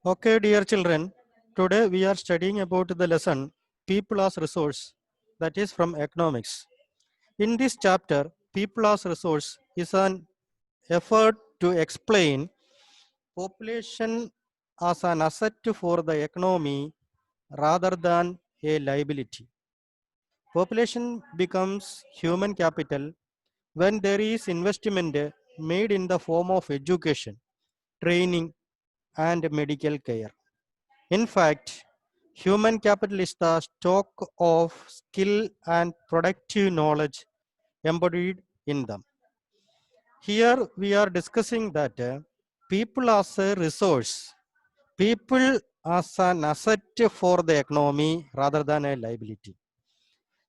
Okay, dear children, today we are studying about the lesson People as Resource, that is from economics. In this chapter, People as Resource is an effort to explain population as an asset for the economy rather than a liability. Population becomes human capital when there is investment made in the form of education, training, and medical care. In fact, human capital is the stock of skill and productive knowledge embodied in them. Here we are discussing that people as a resource, people as an asset for the economy rather than a liability.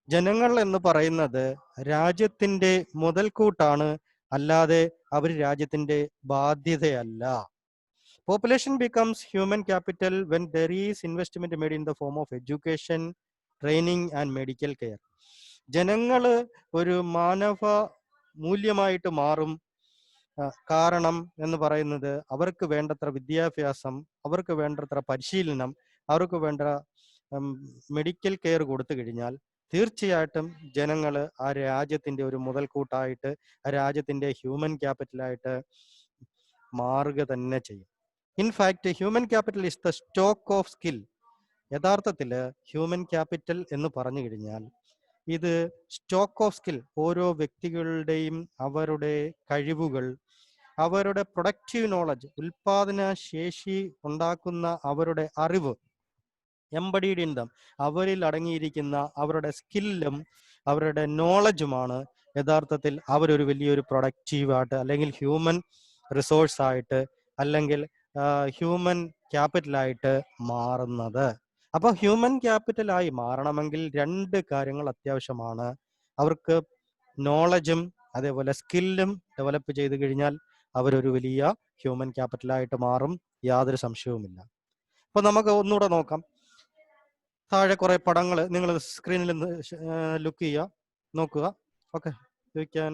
ജനങ്ങൾ എന്ന് പറയുന്നത് രാജ്യത്തിന്റെ മുതൽക്കൂട്ടാണ്, അല്ലാതെ അവർ രാജ്യത്തിന്റെ ബാധ്യതയല്ല. Population becomes human capital when there is investment made in the form of education, training and medical care. ജനങ്ങൾ ഒരു മാനവ മൂല്യമായിട്ട് മാറും. കാരണം എന്ന് പറയുന്നത് അവർക്ക് വേണ്ടത്ര വിദ്യാഭ്യാസം, അവർക്ക് വേണ്ടത്ര പരിശീലനം, അവർക്ക് വേണ്ട മെഡിക്കൽ കെയർ കൊടുത്തു കഴിഞ്ഞാൽ തീർച്ചയായിട്ടും ജനങ്ങൾ ആ രാജ്യത്തിന്റെ ഒരു മുതൽക്കൂട്ടായിട്ട്, ആ രാജ്യത്തിന്റെ ഹ്യൂമൻ ക്യാപിറ്റലായിട്ട് മാറുക തന്നെ ചെയ്യും. In fact human capital is the stock of skill. യഥാർത്ഥത്തിൽ ഹ്യൂമൻ ക്യാപിറ്റൽ എന്ന് പറഞ്ഞു കഴിഞ്ഞാൽ ഇത് സ്റ്റോക്ക് ഓഫ് സ്കിൽ, ഓരോ വ്യക്തികളുടെയും അവരുടെ കഴിവുകൾ, അവരുടെ പ്രൊഡക്റ്റീവ് നോളജ്, ഉൽപാദന ശേഷി ഉണ്ടാക്കുന്ന അവരുടെ അറിവ്, എംബഡീഡ് ഇൻ ദം, അവരിൽ അടങ്ങിയിരിക്കുന്ന അവരുടെ സ്കില്ലും അവരുടെ നോളജുമാണ് യഥാർത്ഥത്തിൽ അവരൊരു വലിയൊരു പ്രൊഡക്റ്റീവായിട്ട്, അല്ലെങ്കിൽ ഹ്യൂമൻ റിസോഴ്സ് ആയിട്ട്, അല്ലെങ്കിൽ ഹ്യൂമൻ ക്യാപിറ്റലായിട്ട് മാറുന്നത്. അപ്പൊ ഹ്യൂമൻ ക്യാപിറ്റലായി മാറണമെങ്കിൽ രണ്ട് കാര്യങ്ങൾ അത്യാവശ്യമാണ്. അവർക്ക് നോളജും അതേപോലെ സ്കില്ലും ഡെവലപ്പ് ചെയ്ത് കഴിഞ്ഞാൽ അവരൊരു വലിയ ഹ്യൂമൻ ക്യാപിറ്റലായിട്ട് മാറും, യാതൊരു സംശയവുമില്ല. അപ്പൊ നമുക്ക് ഒന്നുകൂടെ നോക്കാം. താഴെ കുറെ പടങ്ങൾ നിങ്ങൾ സ്ക്രീനിൽ ലുക്ക് ചെയ്യുക, നോക്കുക. Okay, you can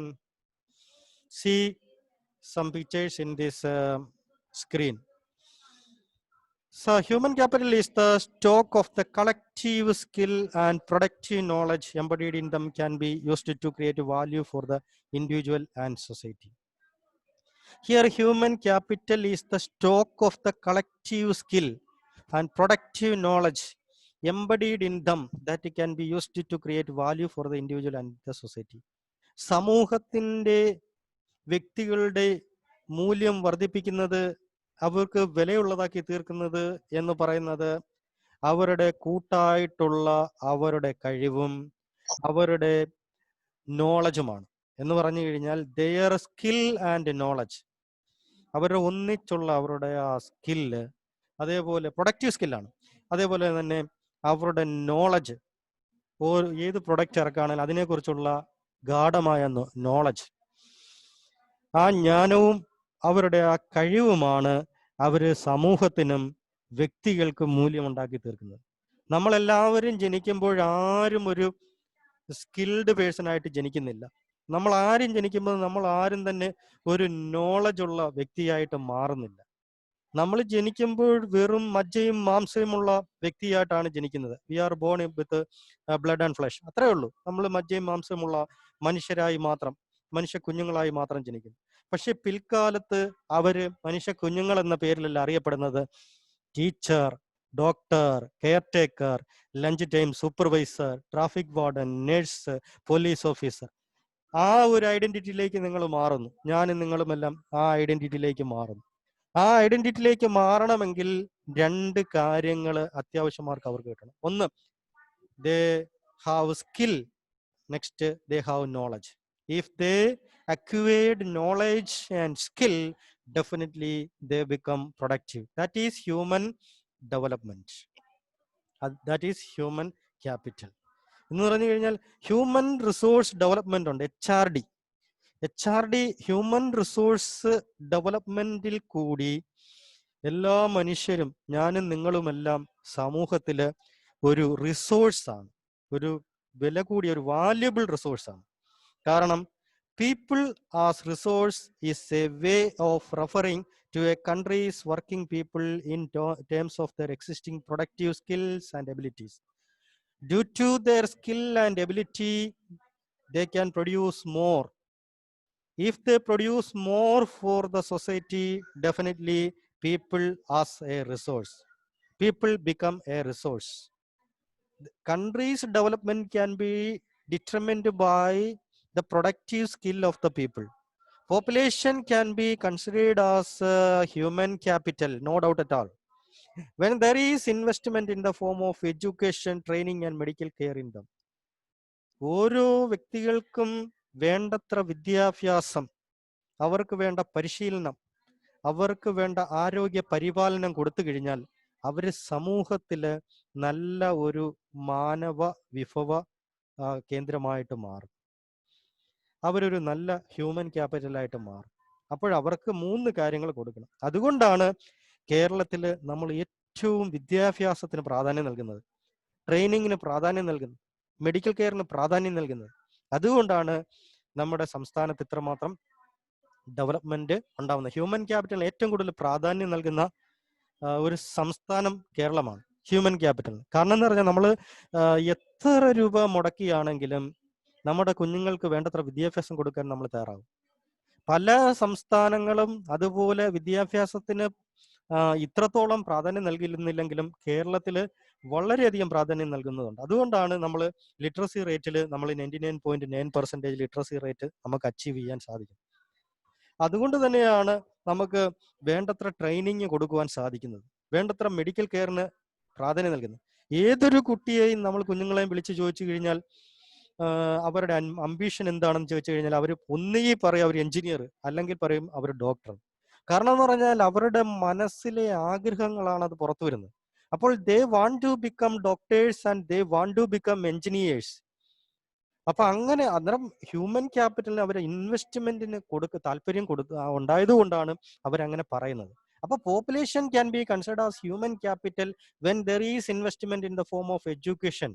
see some pictures in this screen. So human capital is the stock of the collective skill and productive knowledge embodied in them can be used to create value for the individual and society. Here human capital is the stock of the collective skill and productive knowledge embodied in them that can be used to create value for the individual and the society. സമൂഹത്തിന്റെ വ്യക്തികളുടെ മൂല്യം വർദ്ധിപ്പിക്കുന്നത്, അവർക്ക് വിലയുള്ളതാക്കി തീർക്കുന്നത് എന്ന് പറയുന്നത് അവരുടെ കൂട്ടായിട്ടുള്ള അവരുടെ കഴിവും അവരുടെ നോളജുമാണ്. എന്ന് പറഞ്ഞു കഴിഞ്ഞാൽ ദെയർ സ്കിൽ ആൻഡ് നോളജ്, അവരുടെ ഒന്നിച്ചുള്ള അവരുടെ ആ സ്കില്ല്, അതേപോലെ പ്രൊഡക്റ്റീവ് സ്കില്ലാണ്, അതേപോലെ തന്നെ അവരുടെ നോളജ്, ഏത് പ്രൊഡക്റ്റ് ഇറക്കുകയാണെങ്കിൽ അതിനെക്കുറിച്ചുള്ള ഗാഢമായ നോളജ്, ആ ജ്ഞാനവും അവരുടെ ആ കഴിവുമാണ് അവര് സമൂഹത്തിനും വ്യക്തികൾക്കും മൂല്യമുണ്ടാക്കി തീർക്കുന്നത്. നമ്മളെല്ലാവരും ജനിക്കുമ്പോൾ ആരും ഒരു സ്കിൽഡ് പേഴ്സൺ ആയിട്ട് ജനിക്കുന്നില്ല. നമ്മൾ ആരും ജനിക്കുമ്പോൾ നമ്മൾ ആരും തന്നെ ഒരു നോളജ് ഉള്ള വ്യക്തിയായിട്ട് മാറുന്നില്ല. നമ്മൾ ജനിക്കുമ്പോൾ വെറും മജ്ജയും മാംസവുമുള്ള വ്യക്തിയായിട്ടാണ് ജനിക്കുന്നത്. We are born with blood and flesh, അത്രേ ഉള്ളൂ. നമ്മൾ മജ്ജയും മാംസവുമുള്ള മനുഷ്യരായി മാത്രം, മനുഷ്യ കുഞ്ഞുങ്ങളായി മാത്രം ജനിക്കുന്നു. പക്ഷെ പിൽക്കാലത്ത് അവര് മനുഷ്യ കുഞ്ഞുങ്ങൾ എന്ന പേരിലല്ല അറിയപ്പെടുന്നത്. Teacher, doctor, care taker, lunch time supervisor, traffic warden, nurse, police officer. ആ ഒരു ഐഡന്റിറ്റിയിലേക്ക് നിങ്ങൾ മാറുന്നു. ഞാനും നിങ്ങളുമെല്ലാം ആ ഐഡന്റിറ്റിയിലേക്ക് മാറുന്നു. ആ ഐഡന്റിറ്റിയിലേക്ക് മാറണമെങ്കിൽ രണ്ട് കാര്യങ്ങൾ അത്യാവശ്യമാർക്ക് അവർക്ക് കിട്ടണം. ഒന്ന്, they have skill. Next, they have knowledge. If they acquired knowledge and skill, definitely they become productive. That is human development. That is human capital. എന്ന് പറഞ്ഞു കഴിഞ്ഞാൽ ഹ്യൂമൻ റിസോഴ്സ് ഡെവലപ്മെന്റ് ഉണ്ട്, HRD. ഹ്യൂമൻ റിസോഴ്സ് ഡെവലപ്മെന്റിൽ കൂടി എല്ലാ മനുഷ്യരും, ഞാനും നിങ്ങളുമെല്ലാം സമൂഹത്തില് ഒരു റിസോഴ്സാണ്, ഒരു വില കൂടിയ ഒരു വാല്യുബിൾ റിസോഴ്സാണ്. കാരണം People as resource is a way of referring to a country's working people in terms of their existing productive skills and abilities. Due to their skill and ability, they can produce more. If they produce more for the society, definitely people as a resource. People become a resource. Country's development can be determined by the productive skill of the people. Population can be considered as human capital, no doubt at all. When there is investment in the form of education, training and medical care in them. ഓരോ വ്യക്തികൾക്കും വേണ്ടത്ര വിദ്യാഭ്യാസം, അവർക്ക് വേണ്ട പരിശീലനം, അവർക്ക് വേണ്ട ആരോഗ്യ പരിപാലനം കൊടുത്തു കഴിഞ്ഞാൽ അവർ സമൂഹത്തിൽ നല്ല ഒരു മാനവ വിഭവ കേന്ദ്രമായിട്ട് മാറും. അവരൊരു നല്ല ഹ്യൂമൻ ക്യാപിറ്റലായിട്ട് മാറും. അപ്പോഴവർക്ക് 3 കാര്യങ്ങൾ കൊടുക്കണം. അതുകൊണ്ടാണ് കേരളത്തിൽ നമ്മൾ ഏറ്റവും വിദ്യാഭ്യാസത്തിന് പ്രാധാന്യം നൽകുന്നത്, ട്രെയിനിങ്ങിന് പ്രാധാന്യം നൽകുന്നത്, മെഡിക്കൽ കെയറിന് പ്രാധാന്യം നൽകുന്നത്. അതുകൊണ്ടാണ് നമ്മുടെ സംസ്ഥാനത്ത് ഇത്രമാത്രം ഡെവലപ്മെന്റ് ഉണ്ടാവുന്നത്. ഹ്യൂമൻ ക്യാപിറ്റലിന് ഏറ്റവും കൂടുതൽ പ്രാധാന്യം നൽകുന്ന ഒരു സംസ്ഥാനം കേരളമാണ്, ഹ്യൂമൻ ക്യാപിറ്റൽ. കാരണം എന്ന് പറഞ്ഞാൽ നമ്മൾ എത്ര രൂപ മുടക്കിയാണെങ്കിലും നമ്മുടെ കുഞ്ഞുങ്ങൾക്ക് വേണ്ടത്ര വിദ്യാഭ്യാസം കൊടുക്കാൻ നമ്മൾ തയ്യാറാകും. പല സംസ്ഥാനങ്ങളും അതുപോലെ വിദ്യാഭ്യാസത്തിന് ഇത്രത്തോളം പ്രാധാന്യം നൽകുന്നില്ലെങ്കിലും കേരളത്തിൽ വളരെയധികം പ്രാധാന്യം നൽകുന്നതുണ്ട്. അതുകൊണ്ടാണ് നമ്മൾ ലിറ്ററസി റേറ്റിൽ നമ്മൾ 99.9% ലിറ്ററസി റേറ്റ് നമുക്ക് അച്ചീവ് ചെയ്യാൻ സാധിക്കും. അതുകൊണ്ട് തന്നെയാണ് നമുക്ക് വേണ്ടത്ര ട്രെയിനിങ് കൊടുക്കുവാൻ സാധിക്കുന്നത്, വേണ്ടത്ര മെഡിക്കൽ കെയറിന് പ്രാധാന്യം നൽകുന്നത്. ഏതൊരു കുട്ടിയെയും നമ്മൾ കുഞ്ഞുങ്ങളെയും വിളിച്ച് ചോദിച്ചു കഴിഞ്ഞാൽ അവരുടെ അംബീഷൻ എന്താണെന്ന് ചോദിച്ചു കഴിഞ്ഞാൽ അവർ ഒന്നുകിൽ പറയും അവർ എഞ്ചിനീയർ, അല്ലെങ്കിൽ പറയും അവർ ഡോക്ടർ. കാരണം എന്ന് പറഞ്ഞാൽ അവരുടെ മനസ്സിലെ ആഗ്രഹങ്ങളാണ് അത് പുറത്തു വരുന്നത്. അപ്പോൾ they want to become doctors and they want to become engineers. അപ്പൊ അങ്ങനെ അന്നേരം ഹ്യൂമൻ ക്യാപിറ്റലിന് അവരെ ഇൻവെസ്റ്റ്മെന്റിന് താല്പര്യം ഉണ്ടായത് കൊണ്ടാണ് അവരങ്ങനെ പറയുന്നത്. അപ്പൊ population can be considered as human capital when there is investment in the form of education,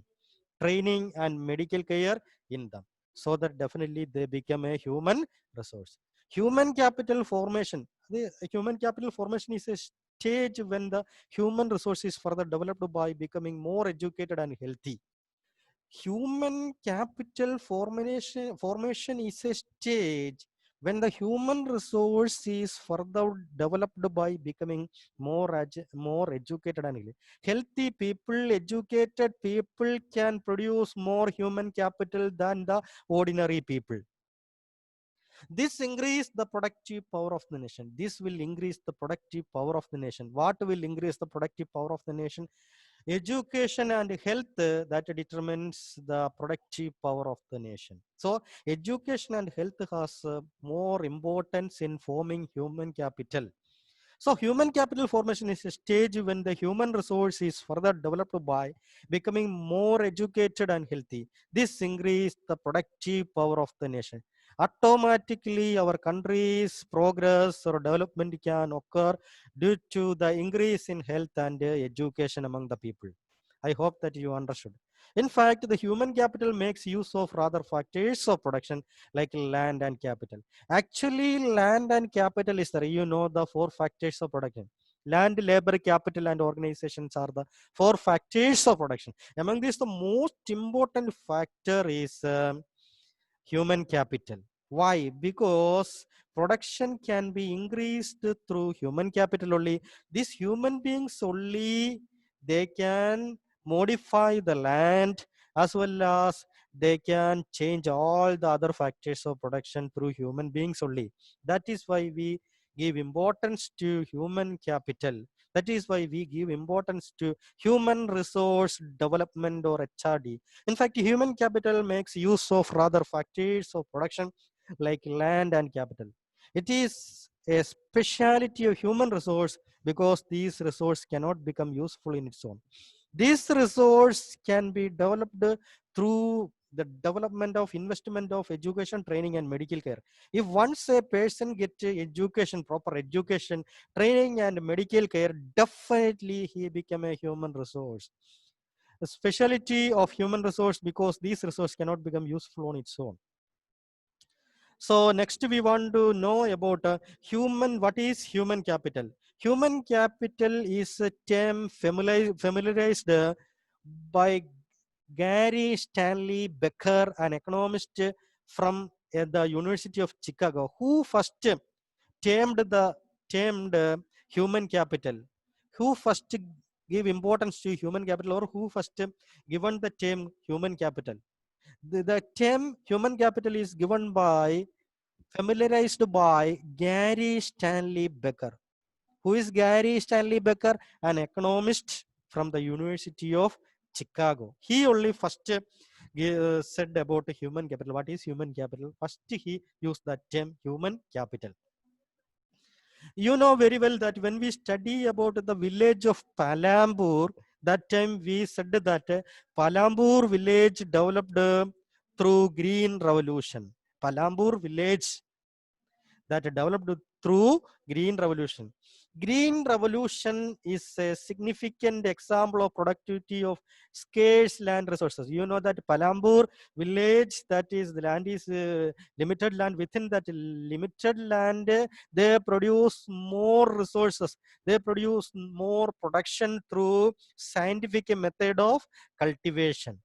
training and medical care in them, so that definitely they become a human resource. Human capital formation, the human capital formation is a stage when the human resource is further developed by becoming more educated and healthy. Human capital formation is a stage when the human resource is further developed by becoming more educated and healthy. People, educated people can produce more human capital than the ordinary people. This increase the productive power of the nation. This will increase the productive power of the nation. What will increase the productive power of the nation? Education and health, that determines the productive power of the nation. So education and health has more importance in forming human capital. So human capital formation is a stage when the human resource is further developed by becoming more educated and healthy. This increases the productive power of the nation. Automatically our country's progress or development can occur due to the increase in health and education among the people. I hope that you understood. In fact, the human capital makes use of rather factors of production like land and capital. Actually, land and capital is there. You know the 4 factors of production. Land, labor, capital and organizations are the 4 factors of production. Among these, the most important factor is human capital. Why? Because production can be increased through human capital only. These human beings only, they can modify the land as well as they can change all the other factors of production through human beings only. That is why we give importance to human capital. That is why we give importance to human resource development or HRD. In fact, human capital makes use of rather factors of production like land and capital. It is a speciality of human resource because these resources cannot become useful in its own. This resource can be developed through the development of investment of education, training and medical care. If once a person gets education, proper education, training and medical care, definitely he become a human resource. A speciality of human resource because these resources cannot become useful on its own. So next we want to know about what is human capital. Human capital is a term familiarized by Gary Stanley Becker, an economist from the University of Chicago, who first termed the termed human capital. Who first give importance to human capital, or who first given the term human capital? The term human capital is given by familiarized by Gary Stanley Becker. Who is Gary Stanley Becker? An economist from the University of Chicago. He only first said about human capital. What is human capital? First he used that term human capital. You know very well that when we study about the village of Palambur, that time we said that Palambur village developed through Green Revolution. Palambur village that developed through Green Revolution. Green Revolution is a significant example of productivity of scarce land resources. You know that Palambur village, that is the land is limited land. Within that limited land, they produce more resources. They produce more production through scientific method of cultivation.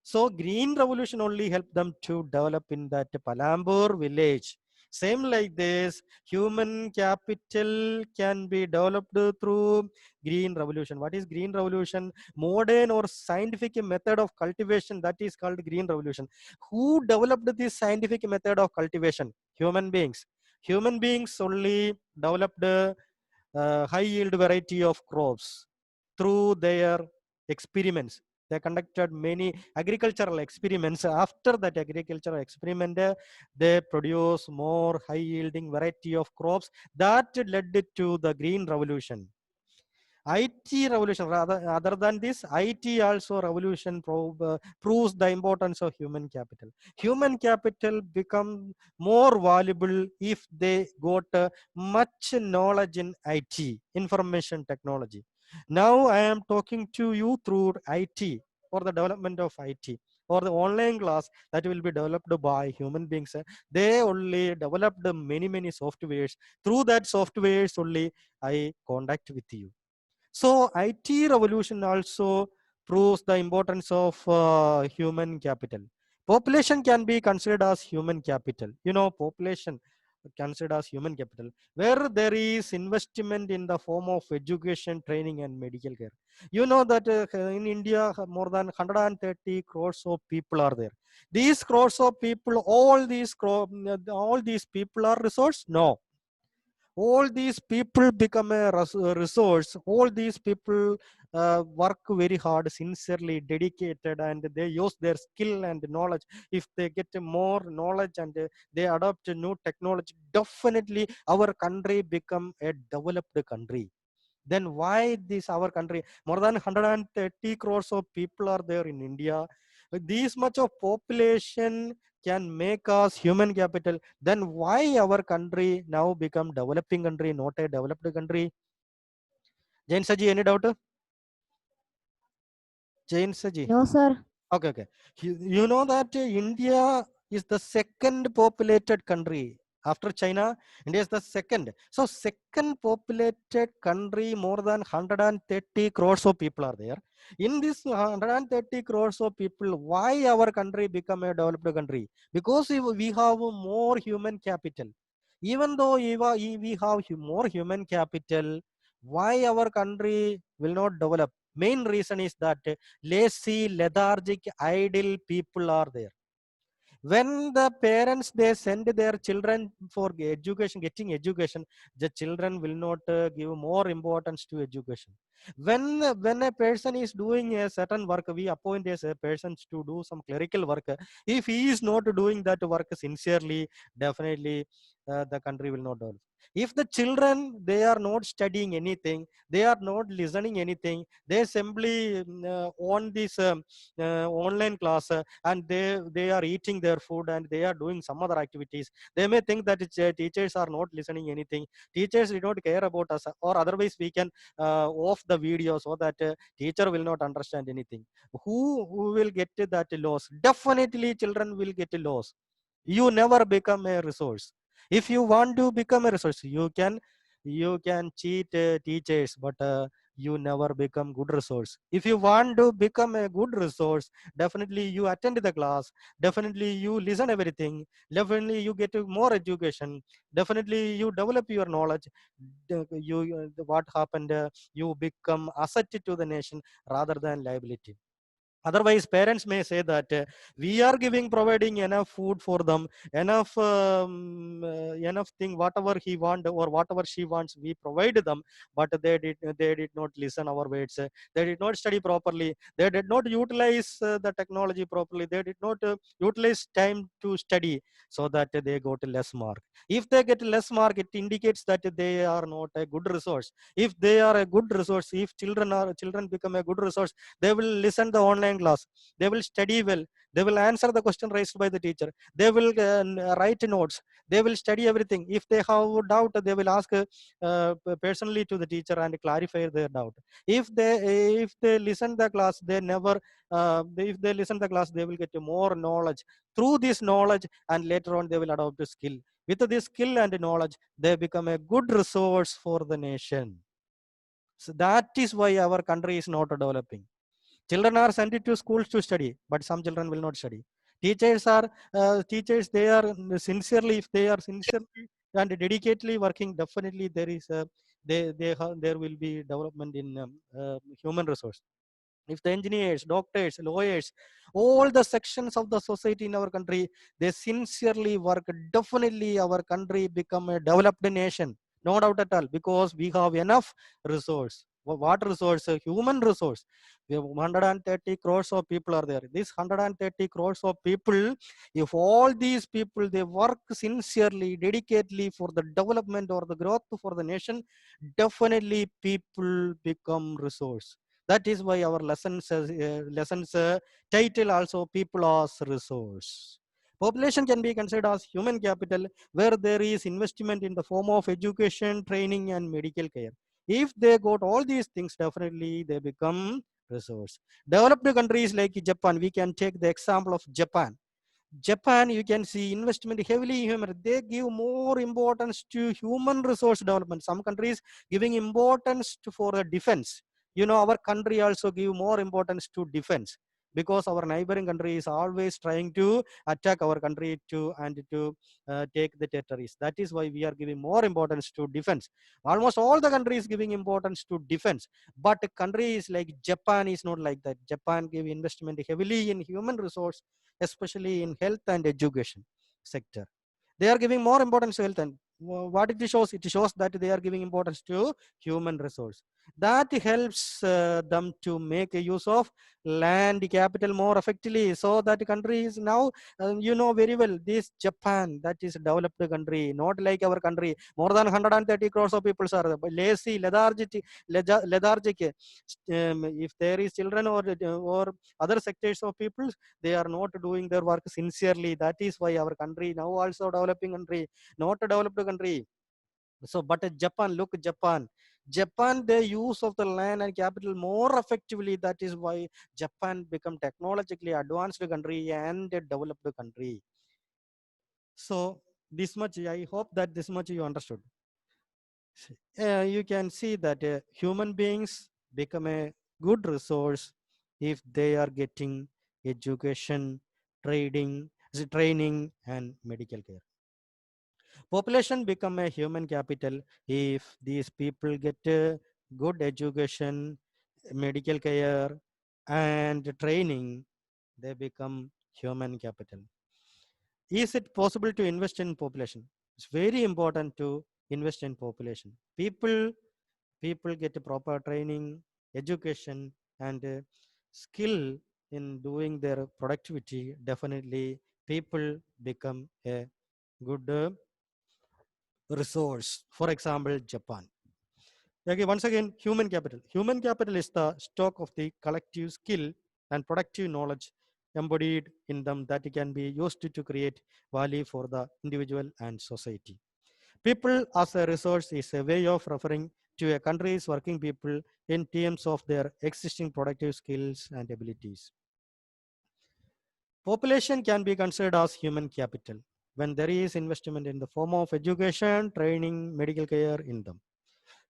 So Green Revolution only helped them to develop in that Palambur village. Same like this, human capital can be developed through Green Revolution. What is Green Revolution? Modern or scientific method of cultivation, that is called Green Revolution. Who developed this scientific method of cultivation? Human beings. Human beings only developed high yield variety of crops through their experiments. They conducted many agricultural experiments. After that agricultural experiment, they produce more high yielding variety of crops that led to the Green Revolution. IT revolution, rather other than this, IT also revolution proves the importance of human capital. Human capital become more valuable if they got much knowledge in IT, information technology. Now I am talking to you through IT, or the development of IT, or the online class that will be developed by human beings. They only developed many softwares. Through that softwares only I contact with you. So IT revolution also proves the importance of human capital. Population can be considered as human capital. You know, population considered as human capital, where there is investment in the form of education, training, and medical care. You know that in India, more than 130 crores of people are there. These crores of people, all these people are resource? No, all these people become a resource. All these people work very hard, sincerely dedicated, and they use their skill and knowledge. If they get more knowledge and they adopt new technology, definitely our country become a developed country. Then why this our country, more than 130 crores of people are there in India, this much of population can make us human capital, then why our country now become developing country, not a developed country? Jain Saji, any doubt? Jain Saji? No, sir. Okay, okay. You know that India is the second populated country after China. India is the second. So second populated country, more than 130 crores of people are there. In this 130 crores of people, why our country become a developed country? Because we have more human capital. Even though we have more human capital, why our country will not develop? Main reason is that lazy, lethargic, idle people are there. When the parents they send their children for education, getting education, the children will not give more importance to education. When a person is doing a certain work, we appoint as a person to do some clerical work. If he is not doing that work sincerely, definitely the country will not develop. If the children they are not studying anything, they are not listening anything, they simply on this online class, and they are eating their food and they are doing some other activities, they may think that teachers are not listening anything, teachers do not care about us, or otherwise we can off the video so that teacher will not understand anything. Who will get that loss? Definitely children will get loss. You never become a resource. If you want to become a resource, you can cheat teachers, but you never become good resource. If you want to become a good resource, definitely you attend the class, definitely you listen everything, definitely you get more education, definitely you develop your knowledge. What happened, you become asset to the nation rather than liability. Otherwise, parents may say that we are providing enough food for them, enough thing, whatever he want or whatever she wants, we provide them, but they did not listen our words. They did not study properly. They did not utilize the technology properly. They did not utilize time to study, so that they got less mark. If they get less mark, it indicates that they are not a good resource. If they are a good resource, if children become a good resource, they will listen the online class, they will study well, they will answer the question raised by the teacher, they will write notes, they will study everything. If they have doubt, they will ask personally to the teacher and clarify their doubt. If they listen the class, they never if they listen the class, they will get more knowledge. Through this knowledge, and later on they will adopt a skill. With this skill and knowledge, they become a good resource for the nation. So that is why our country is not developing. Children are sent to schools to study, but some children will not study. Teachers, they are sincerely, if they are sincerely and dedicatedly working, definitely there is a, there will be development in human resource. If the engineers, doctors, lawyers, all the sections of the society in our country, they sincerely work, definitely our country become a developed nation. No doubt at all, because we have enough resource. What resource? Human resource. We have 130 crores of people are there. These 130 crores of people, if all these people, they work sincerely, dedicatedly for the development or the growth for the nation, definitely people become resource. That is why our lessons title also people as resource. Population can be considered as human capital, where there is investment in the form of education, training, and medical care. If they got all these things, definitely they become resource. Developed countries like Japan, we can take the example of Japan. Japan, you can see investment heavily in human. They give more importance to human resource development. Some countries giving importance for the defense. Our country also give more importance to defense, because our neighboring country is always trying to attack our country to take the territories. That is why we are giving more importance to defense. Almost all the countries giving importance to defense, but countries like Japan is not like that. Japan give investment heavily in human resource, especially in health and education sector. They are giving more importance to health, and what it shows, it shows that they are giving importance to human resource. That helps them to make a use of land capital more effectively, so that country is now, very well, this Japan, that is a developed country, not like our country. More than 130 crores of people are lazy, lethargic. If there is children or other sectors of people, they are not doing their work sincerely. That is why our country now also developing country, not a developed country. So, but Japan, look, Japan, the use of the land and capital more effectively. That is why Japan become technologically advanced country and a developed country. So this much, I hope that this much you understood. You can see that human beings become a good resource if they are getting education, training, and medical care. Population become a human capital if these people get good education, medical care, and training. They become human capital. Is it possible to invest in population? It's very important to invest in population. People get a proper training, education, and skill in doing their productivity. Definitely people become a good resource. For example, Japan. Okay, once again, human capital. Human capital is the stock of the collective skill and productive knowledge embodied in them that can be used to create value for the individual and society. People as a resource is a way of referring to a country's working people in terms of their existing productive skills and abilities. Population can be considered as human capital. when there is investment in the form of education, training, medical care in them.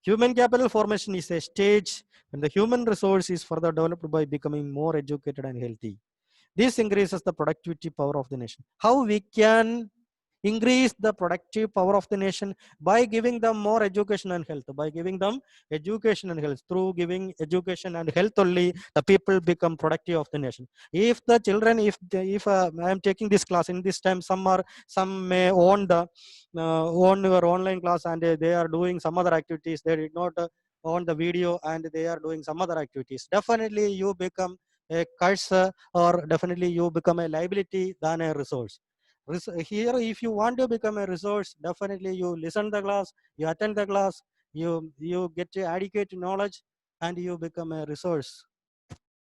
Human capital formation is a stage when the human resource is further developed by becoming more educated and healthy. This increases the productivity power of the nation. How we can increase the productive power of the nation? By giving them more education and health. By giving them education and health. Through giving education and health only, the people become productive of the nation. If the children, if I am taking this class in this time, some may own your online class, and they are doing some other activities. They did not on the video, and they are doing some other activities. Definitely you become a curse, or definitely you become a liability than a resource. Here, if you want to become a resource, definitely you listen the class, you attend the class, you get adequate knowledge, and you become a resource.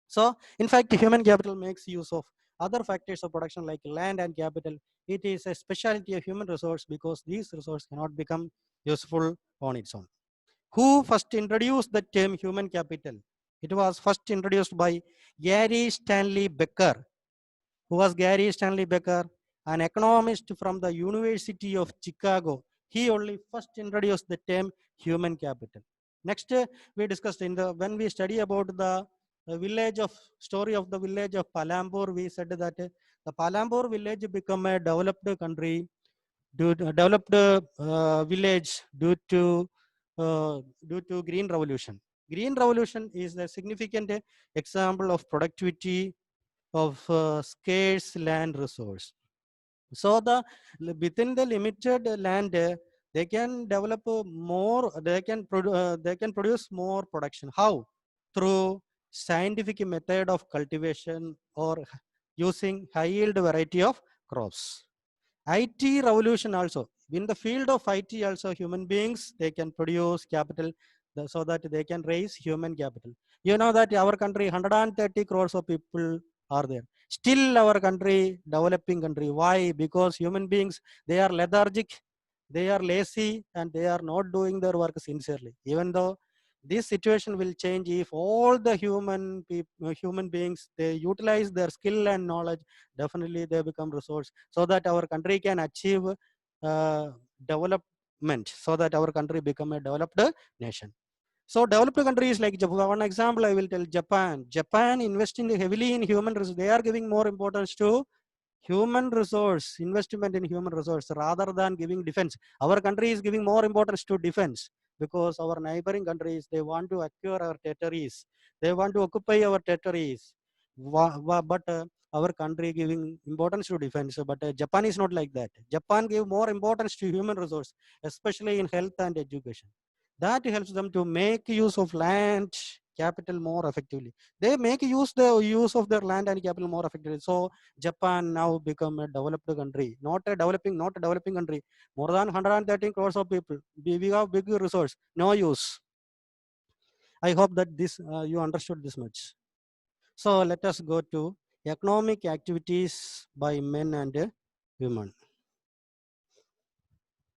So, in fact, human capital makes use of other factors of production like land and capital. It is a specialty of human resource because these resources cannot become useful on its own. Who first introduced the term human capital? It was first introduced by Gary Stanley Becker. Who was Gary Stanley Becker? An economist from the University of Chicago. He only first introduced the term human capital. Next, we discussed when we study about the story of the village of Palambur, we said that the Palambur village become a developed country, developed village due to Green Revolution. Green Revolution is a significant example of productivity of scarce land resource. So within the limited land, they can develop more. They can produce more production. How? Through scientific method of cultivation or using high yield variety of crops. IT revolution also. In the field of IT also, human beings, they can produce capital so that they can raise human capital. You know that our country, 130 crores of people are there. Still our country, developing country. Why? Because human beings, they are lethargic, they are lazy, and they are not doing their work sincerely. Even though this situation will change if all the human beings, they utilize their skill and knowledge, definitely they become resource so that our country can achieve development, so that our country become a developed nation. So developed countries like Japan, one example I will tell, Japan. Japan investing heavily in human resources. They are giving more importance to human resource, investment in human resource rather than giving defense. Our country is giving more importance to defense because our neighboring countries, they want to acquire our territories. They want to occupy our territories. But our country giving importance to defense. But Japan is not like that. Japan give more importance to human resource, especially in health and education. That helps them to make use of land capital more effectively. They make use of their land and capital more effectively. So Japan now become a developed country, not a developing country. More than 113 crores of people. We have big resource, no use. I hope that this you understood this much. So let us go to economic activities by men and women.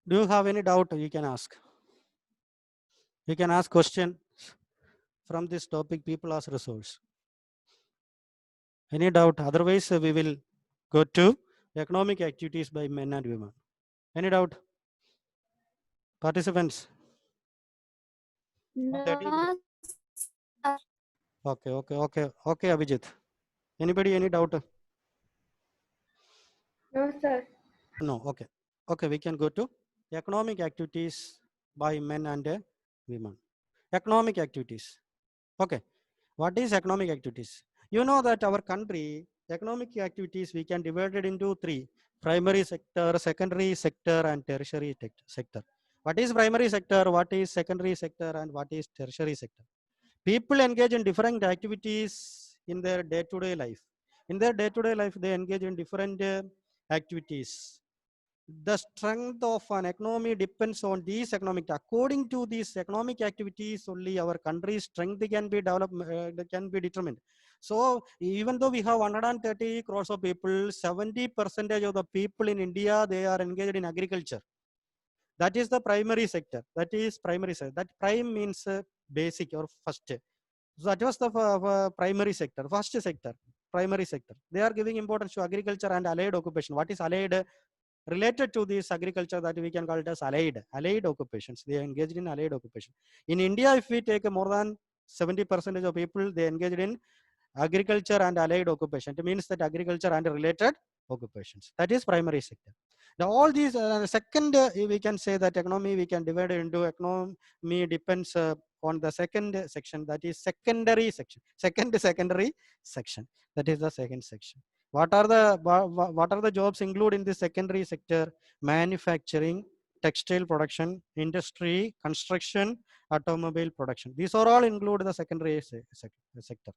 Do you have any doubt? You can ask. You can ask question from this topic, people as resource. Any doubt? Otherwise, we will go to economic activities by men and women. Any doubt? Participants? No, sir. Okay, Abhijit. Anybody, any doubt? No, sir. No, okay, we can go to economic activities by men and women. Economic activities. Okay, what is economic activities? You know that our country, economic activities, we can divide it into three: primary sector, secondary sector, and tertiary sector. What is primary sector? What is secondary sector? And what is tertiary sector? People engage in different activities in their day-to-day life. In their day-to-day life, they engage in different activities. The strength of an economy depends on these economic. According to these economic activities, only our country's strength can be developed, can be determined. So even though we have 130 crores of people, 70% of the people in India, they are engaged in agriculture. That is the primary sector. That is primary sector. That prime means basic or first. So that was the primary sector, first sector, primary sector. They are giving importance to agriculture and allied occupation. What is allied? related to this agriculture that we can call it as allied occupations. They are engaged in allied occupation. In India, if we take more than 70% of people, they engaged in agriculture and allied occupation. It means that agriculture and related occupations. That is primary sector. Now all these second, we can say that economy we can divide it into economy depends on the second section, that is secondary section. Secondary section. That is the second section. What are the jobs include in the secondary sector? Manufacturing, textile production, industry, construction, automobile production. These are all include the secondary sector.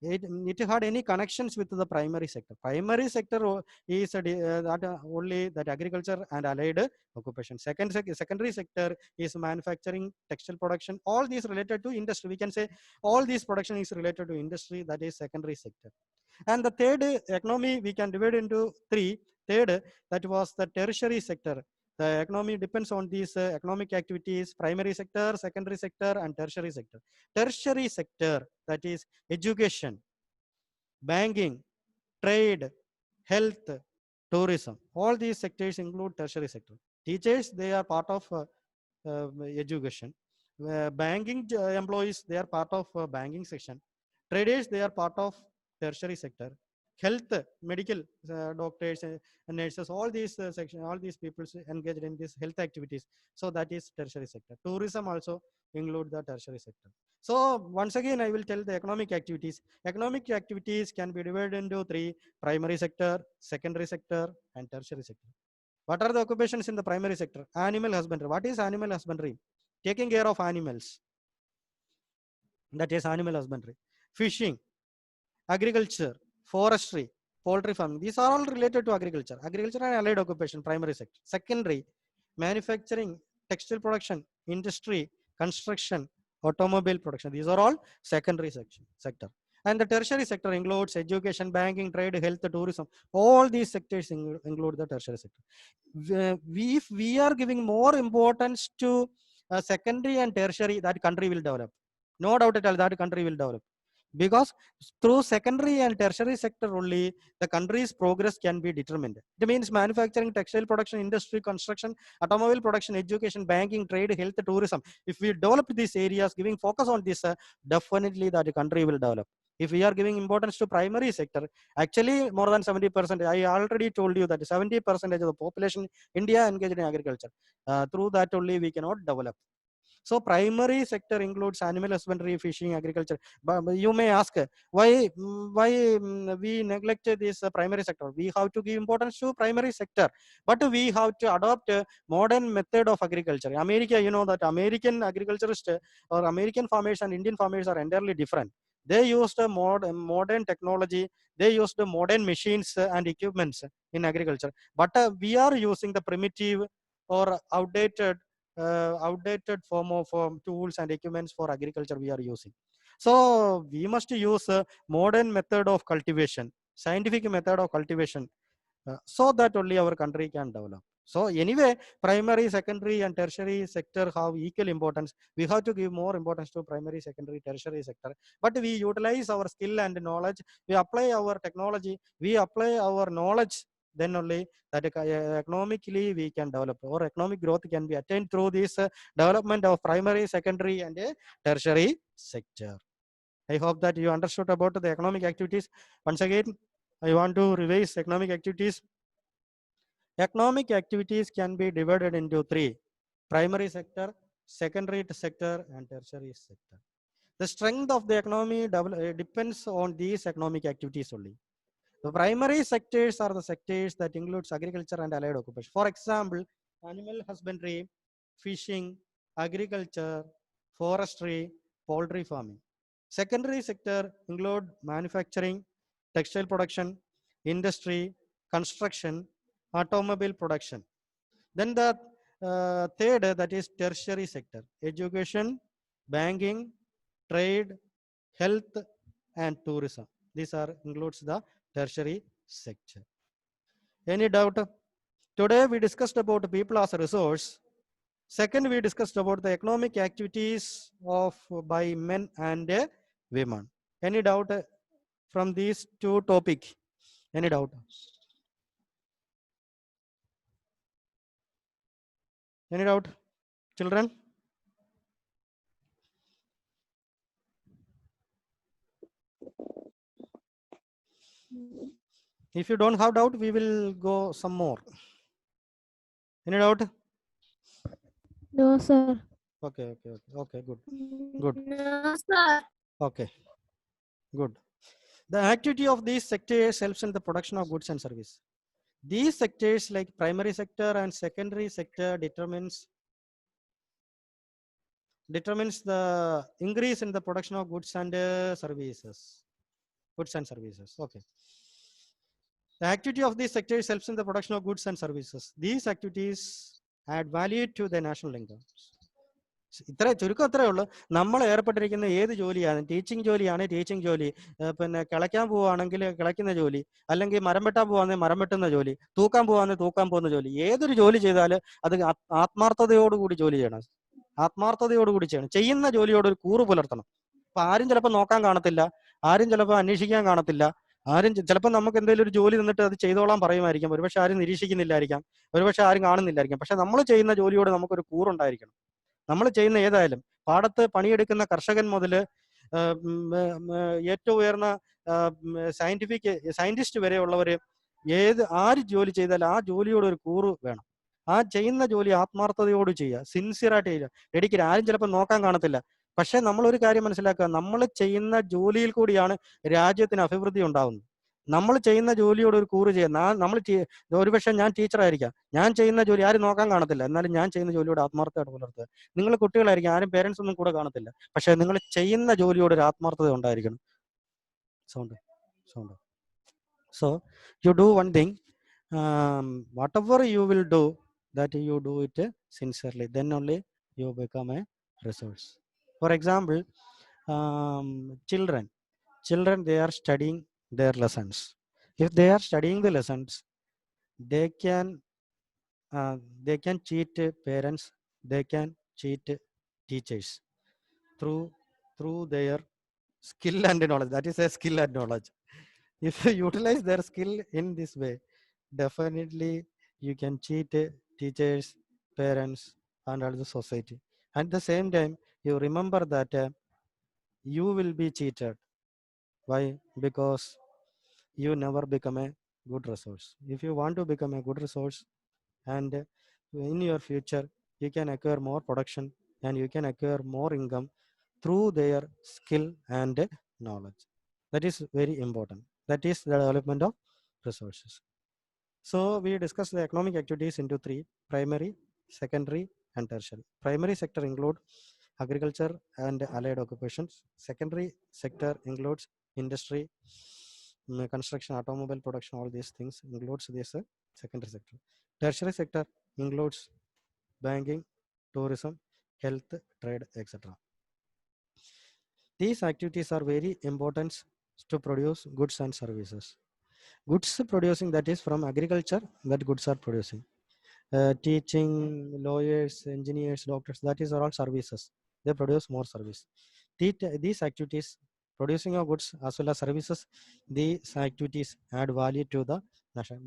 It had any connections with the primary sector. Primary sector is that only that agriculture and allied occupation. Secondary sector is manufacturing, textile production, all these related to industry. We can say all these production is related to industry, that is secondary sector. And the third economy we can divide into three. Third, that was the tertiary sector. The economy depends on these economic activities: primary sector, secondary sector, and tertiary sector. Tertiary sector, that is education, banking, trade, health, tourism. All these sectors include tertiary sector. Teachers, they are part of education. Banking employees, they are part of banking section. Traders, they are part of tertiary sector. Health, medical doctors, nurses, all these section, all these people engaged in these health activities. So that is tertiary sector. Tourism also include the tertiary sector. So once again, I will tell the economic activities. Economic activities can be divided into three: primary sector, secondary sector, and tertiary sector. What are the occupations in the primary sector? Animal husbandry. What is animal husbandry? Taking care of animals. That is animal husbandry. Fishing, agriculture, forestry, poultry farming. These are all related to agriculture. Agriculture and allied occupation, primary sector. Secondary, manufacturing, textile production, industry, construction, automobile production. These are all secondary sector. And the tertiary sector includes education, banking, trade, health, tourism. All these sectors include the tertiary sector. If we are giving more importance to secondary and tertiary, that country will develop. No doubt at all, that country will develop. Because through secondary and tertiary sector only, the country's progress can be determined. It means manufacturing, textile production, industry, construction, automobile production, education, banking, trade, health, tourism. If we develop these areas, giving focus on this, definitely that country will develop. If we are giving importance to primary sector, actually more than 70%, I already told you that 70% of the population India engaged in agriculture. Through that only we cannot develop. So primary sector includes animal husbandry, fishing, agriculture. But you may ask, why we neglect this primary sector? We have to give importance to primary sector, but we have to adopt a modern method of agriculture. America, you know that American agriculturists or American farmers and Indian farmers are entirely different. They used a modern technology. They used modern machines and equipments in agriculture. But we are using the primitive or outdated form of tools and equipments for agriculture we are using. So we must use a modern method of cultivation, scientific method of cultivation, so that only our country can develop. So anyway, primary, secondary, and tertiary sector have equal importance. We have to give more importance to primary, secondary, tertiary sector. But we utilize our skill and knowledge. We apply our technology. We apply our knowledge. Then only that economically we can develop, or economic growth can be attained through this development of primary, secondary, and tertiary sector. I hope that you understood about the economic activities. Once again, I want to revise economic activities. Economic activities can be divided into three: primary sector, secondary sector, and tertiary sector. The strength of the economy depends on these economic activities only. The primary sectors are the sectors that includes agriculture and allied occupation. For example, animal husbandry, fishing, agriculture, forestry, poultry farming. Secondary sector include manufacturing, textile production, industry, construction, automobile production. Then the third, that is tertiary sector: education, banking, trade, health, and tourism. These are includes the tertiary sector. Any doubt? Today we discussed about people as a resource. Second, we discussed about the economic activities of by men and women. Any doubt from these two topics? Any doubt? Any doubt, children? If you don't have doubt, we will go some more. Any doubt? No, sir. Okay, good. Good. No, sir. Okay, good. The activity of these sectors helps in the production of goods and service. These sectors like primary sector and secondary sector determines the increase in the production of goods and services. Goods and services. Okay. The activity of these sectors helps in the production of goods and services. These activities add value to the national income. ഇത്ര ചുരുക്കം അത്രേ ഉള്ളൂ. നമ്മൾ ഏർപ്പെട്ടിരിക്കുന്ന ഏത് ജോലിയാണ്, teaching ജോലിയാണ് teaching ജോലി, പിന്നെ കിളയ്ക്കാൻ പോവുകയാണെങ്കിൽ കിളയ്ക്കുന്ന ജോലി, അല്ലെങ്കിൽ മരം വെട്ടാൻ പോവാണെങ്കിൽ മരം വെട്ടുന്ന ജോലി, തൂക്കാൻ പോവാണെങ്കിൽ തൂക്കാൻ പോകുന്ന ജോലി, ഏതൊരു ജോലി ചെയ്താൽ അത് ആത്മാർത്ഥതയോടുകൂടി ജോലി ചെയ്യണം. ആത്മാർത്ഥതയോടുകൂടി ചെയ്യണം. ചെയ്യുന്ന ജോലിയോട് ഒരു കൂറ് പുലർത്തണം. അപ്പൊ ആരും ചിലപ്പോൾ നോക്കാൻ കാണത്തില്ല, ആരും ചിലപ്പോൾ അന്വേഷിക്കാൻ കാണത്തില്ല, ആരും ചിലപ്പോൾ നമുക്ക് എന്തെങ്കിലും ഒരു ജോലി നിന്നിട്ട് അത് ചെയ്തോളാൻ പറയുമായിരിക്കും, ഒരുപക്ഷെ ആരും നിരീക്ഷിക്കുന്നില്ലായിരിക്കാം, ഒരുപക്ഷെ ആരും കാണുന്നില്ലായിരിക്കും. പക്ഷെ നമ്മൾ ചെയ്യുന്ന ജോലിയോട് നമുക്കൊരു കൂറുണ്ടായിരിക്കണം. നമ്മൾ ചെയ്യുന്ന ഏതായാലും പാടത്ത് പണിയെടുക്കുന്ന കർഷകൻ മുതൽ ഏറ്റവും ഉയർന്ന സയന്റിസ്റ്റ് വരെയുള്ളവർ ആര് ജോലി ചെയ്താലും ആ ജോലിയോട് ഒരു കൂറ് വേണം. ആ ചെയ്യുന്ന ജോലി ആത്മാർത്ഥതയോട് ചെയ്യുക, സിൻസിയറായിട്ട് ചെയ്യുക, ഡെഡിക്കേറ്റ്. ആരും ചിലപ്പോൾ നോക്കാൻ കാണത്തില്ല. പക്ഷെ നമ്മളൊരു കാര്യം മനസ്സിലാക്കുക, നമ്മൾ ചെയ്യുന്ന ജോലിയിൽ കൂടിയാണ് രാജ്യത്തിന് അഭിവൃദ്ധി ഉണ്ടാവുന്നത്. നമ്മൾ ചെയ്യുന്ന ജോലിയോട് ഒരു കൂറ് ചെയ്യുക. നമ്മൾ ഒരുപക്ഷെ ഞാൻ ടീച്ചറായിരിക്കാം, ഞാൻ ചെയ്യുന്ന ജോലി ആരും നോക്കാൻ കാണത്തില്ല, എന്നാലും ഞാൻ ചെയ്യുന്ന ജോലിയോട് ആത്മാർത്ഥത പുലർത്തുക. നിങ്ങൾ കുട്ടികളായിരിക്കും, ആരും പേരൻസ് ഒന്നും കൂടെ കാണത്തില്ല, പക്ഷെ നിങ്ങൾ ചെയ്യുന്ന ജോലിയോട് ഒരു ആത്മാർത്ഥത ഉണ്ടായിരിക്കണം. Sound. So you do one thing, whatever you will do, that you do it sincerely, then only you become a resource. For example, children they are studying their lessons. If they are studying the lessons, they can cheat parents, they can cheat teachers through their skill and knowledge. That is a skill and knowledge. If you utilize their skill in this way, definitely you can cheat teachers, parents, and also society. At the same time, you remember that you will be cheated. Why? Because you never become a good resource. If you want to become a good resource, and in your future you can acquire more production and you can acquire more income through their skill and knowledge. That is very important. That is the development of resources. So we discuss the economic activities into three: primary, secondary, and tertiary. Primary sector include agriculture and allied occupations. Secondary sector includes industry, construction, automobile production, all these things includes this secondary sector. Tertiary sector includes banking, tourism, health, trade, etc. These activities are very important to produce goods and services. Goods producing, that is from agriculture, that goods are producing. Teaching, lawyers, engineers, doctors, that is all services. They produce more service. These activities, producing of goods as well as services, these activities add value to the national,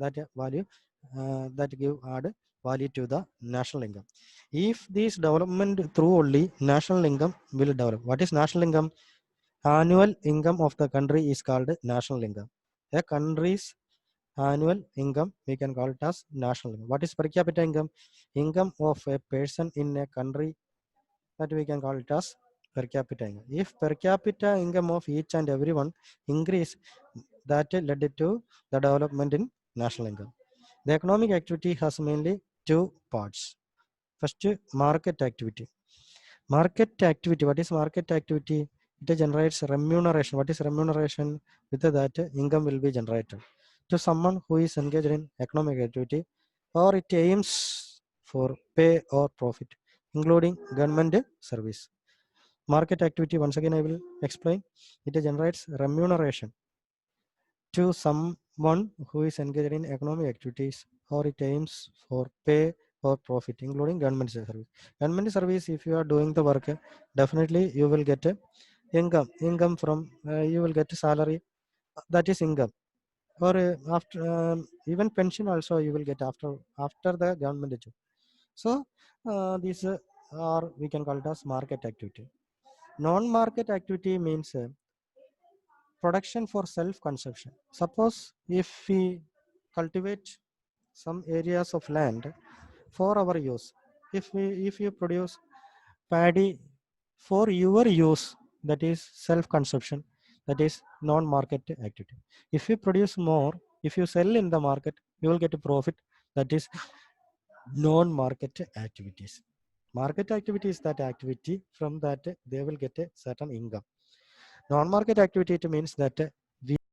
that give add value to the national income. If this development through only national income will develop. What is national income? Annual income of the country is called national income. A country's annual income, we can call it as national income. What is per capita income? Income of a person in a country, that we can call it as per capita income. If per capita income of each and everyone increase, that led to the development in national income. The economic activity has mainly two parts. First, market activity. Market activity. What is market activity? It generates remuneration. What is remuneration? With that, income will be generated to someone who is engaged in economic activity, or it aims for pay or profit, including government service. Market activity, once again I will explain. It generates remuneration to someone who is engaged in economic activities, or it aims for pay or profit, including government service. Government service, if you are doing the work, definitely you will get income from, you will get salary, that is income. Or after even pension also you will get after the government job. So these are, we can call it as market activity. Non-market activity means production for self-consumption. Suppose if we cultivate some areas of land for our use, if you produce paddy for your use, that is self-consumption, that is non-market activity. If you produce more, if you sell in the market, you will get a profit, that is non-market activities. Market activity is that activity, from that they will get a certain income. Non-market activity, it means that